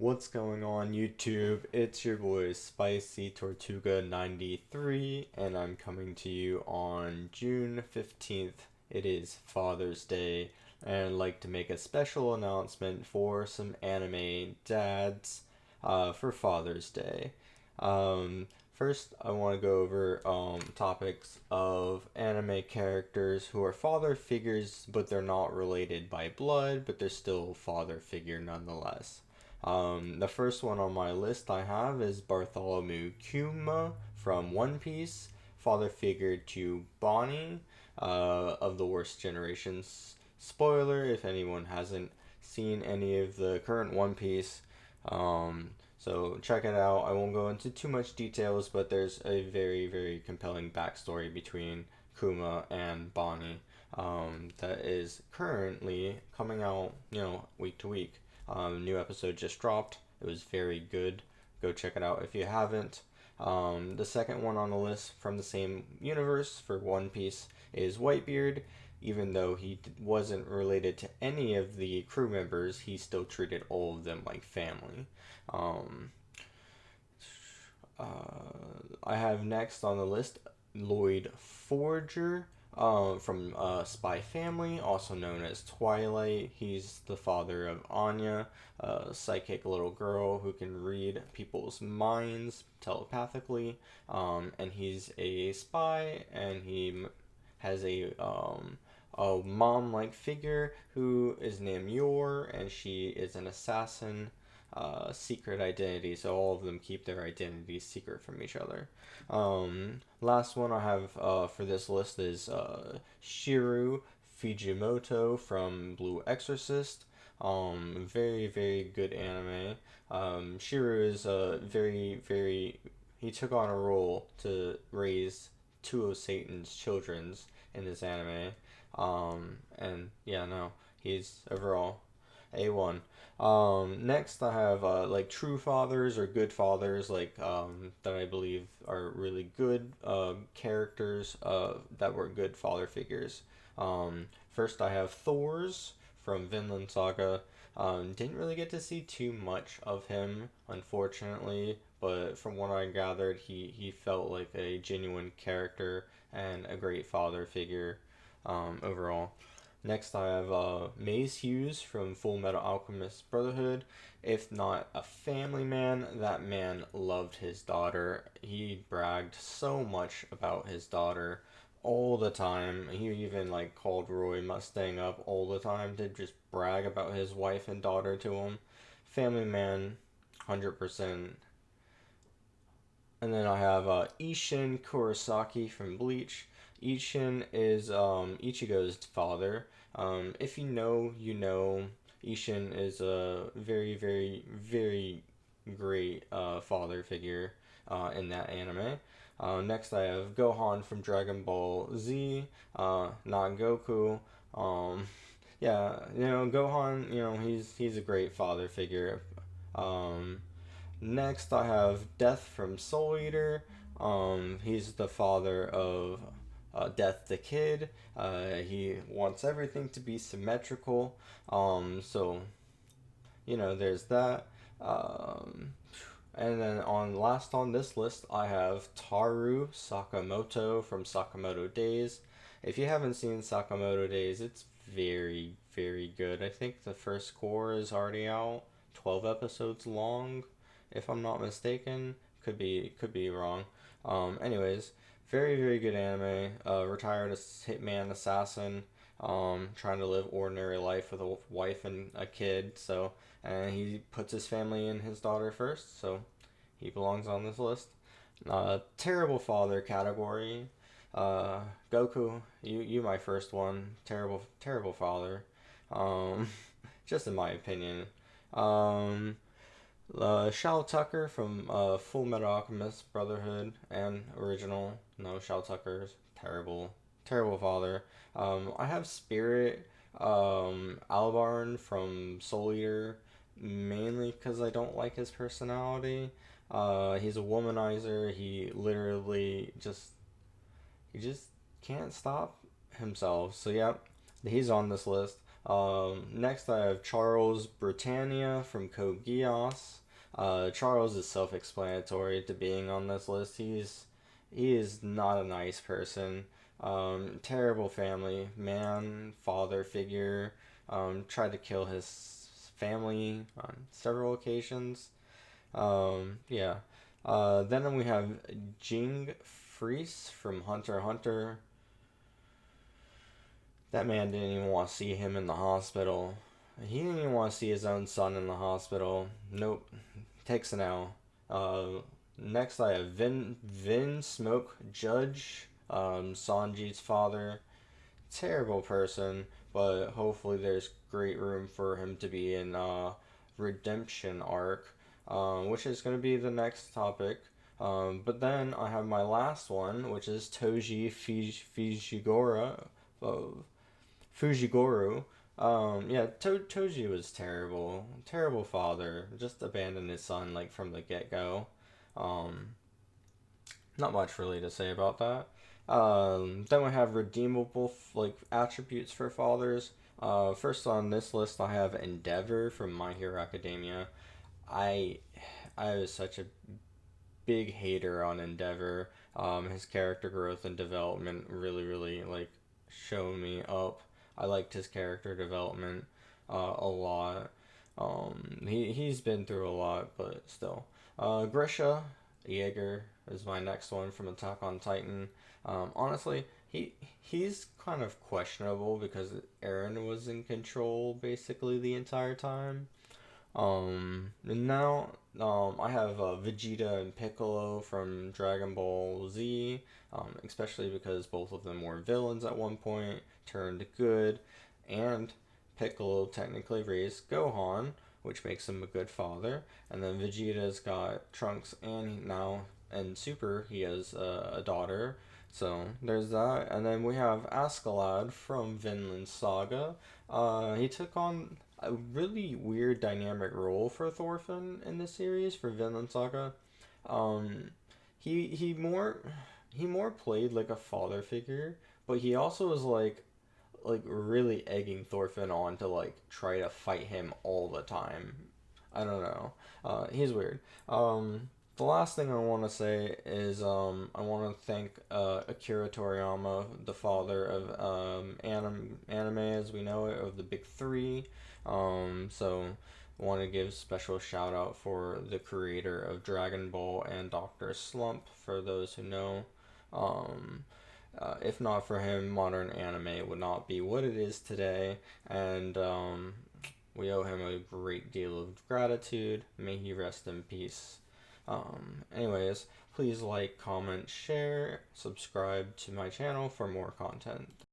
What's going on YouTube? It's your boy Spicy Tortuga 93 and I'm coming to you on June 15th. It is Father's Day and I'd like to make a special announcement for some anime dads for Father's Day. First, I want to go over topics of anime characters who are father figures, but they're not related by blood, but they're still father figure nonetheless. The first one on my list I have is Bartholomew Kuma from One Piece, father figure to Bonnie of the Worst Generations. Spoiler if anyone hasn't seen any of the current One Piece. So check it out. I won't go into too much details, but there's a very, very compelling backstory between Kuma and Bonnie that is currently coming out, week to week. New episode just dropped. It was very good. Go check it out if you haven't. The second one on the list from the same universe for One Piece is Whitebeard. Even though he wasn't related to any of the crew members, he still treated all of them like family. Um, I have next on the list Lloyd Forger from Spy Family, also known as Twilight. He's the father of Anya, a psychic little girl who can read people's minds telepathically. And he's a spy, and he has a mom like figure who is named Yor, and she is an assassin secret identity, so all of them keep their identities secret from each other. Last one I have for this list is Shiru Fujimoto from Blue Exorcist. Very, very good anime. Shiru is he took on a role to raise two of Satan's children's in this anime. And yeah, no, he's overall A1. Next, I have like true fathers or good fathers, like that I believe are really good characters that were good father figures. First, I have Thor's from Vinland Saga. Didn't really get to see too much of him, unfortunately, but from what I gathered, he felt like a genuine character and a great father figure overall. Next, I have Maze Hughes from Full Metal Alchemist Brotherhood. If not a family man, that man loved his daughter. He bragged so much about his daughter all the time. He even like called Roy Mustang up all the time to just brag about his wife and daughter to him. Family man, 100%. And then I have Ishin Kurosaki from Bleach. Ishin is Ichigo's father. If you know, you know. Ishin is a very, very, very great father figure in that anime. Next, I have Gohan from Dragon Ball Z, not Goku. Um, yeah, Gohan. He's a great father figure. Um, Next, I have Death from Soul Eater. He's the father of Death the Kid. He wants everything to be symmetrical. So there's that. Um, and then last on this list, I have Taru Sakamoto from Sakamoto Days. If you haven't seen Sakamoto Days, it's very, very good. I think the first core is already out, 12 episodes long, if I'm not mistaken. Could be wrong. Anyways, very, very good anime. Retired hitman assassin. Trying to live ordinary life with a wife and a kid. So, and he puts his family and his daughter first. So, he belongs on this list. Terrible father category. Goku, you my first one. Terrible, terrible father. Um, just in my opinion. Um, Shao Tucker from Full Metal Alchemist Brotherhood and original. No, Shao Tucker's terrible, terrible father. I have Spirit Albarn from Soul Eater mainly because I don't like his personality. He's a womanizer. He just can't stop himself. So yeah, he's on this list. Next, I have Charles Britannia from Code Geass. Charles is self-explanatory to being on this list. He is not a nice person. Terrible family man, father figure. Tried to kill his family on several occasions. Yeah. Then we have Jing Freese from Hunter x Hunter. That man didn't even want to see him in the hospital. He didn't even want to see his own son in the hospital. Nope. Takes an L. Next, I have Vin Smoke Judge, Sanji's father. Terrible person, but hopefully there's great room for him to be in redemption arc, which is going to be the next topic. But then I have my last one, which is Toji Fujigura. Fujigoru. Yeah, Toji was terrible. Terrible father. Just abandoned his son like from the get go. Um, Not much really to say about that. Then we have redeemable like attributes for fathers. First on this list, I have Endeavor from My Hero Academia. I I was such a big hater on Endeavor. His character growth and development really like showed me up. I liked his character development a lot. He's been through a lot, but still. Grisha Jaeger is my next one from Attack on Titan. Honestly, he's kind of questionable because Eren was in control basically the entire time. And now I have Vegeta and Piccolo from Dragon Ball Z, especially because both of them were villains at one point, turned good, and Piccolo technically raised Gohan, which makes him a good father. And then Vegeta's got Trunks, and now in Super he has a daughter. So there's that, and then we have Askeladd from Vinland Saga. He took on a really weird dynamic role for Thorfinn in this series for Vinland Saga. Um, he more played like a father figure, but he also was like really egging Thorfinn on to like try to fight him all the time. I don't know. He's weird. The last thing I want to say is I want to thank Akira Toriyama, the father of anime as we know it, of the big three. So I want to give special shout out for the creator of Dragon Ball and Doctor Slump for those who know. Um, if not for him, modern anime would not be what it is today, and we owe him a great deal of gratitude. May he rest in peace. Anyways, please like, comment, share, subscribe to my channel for more content.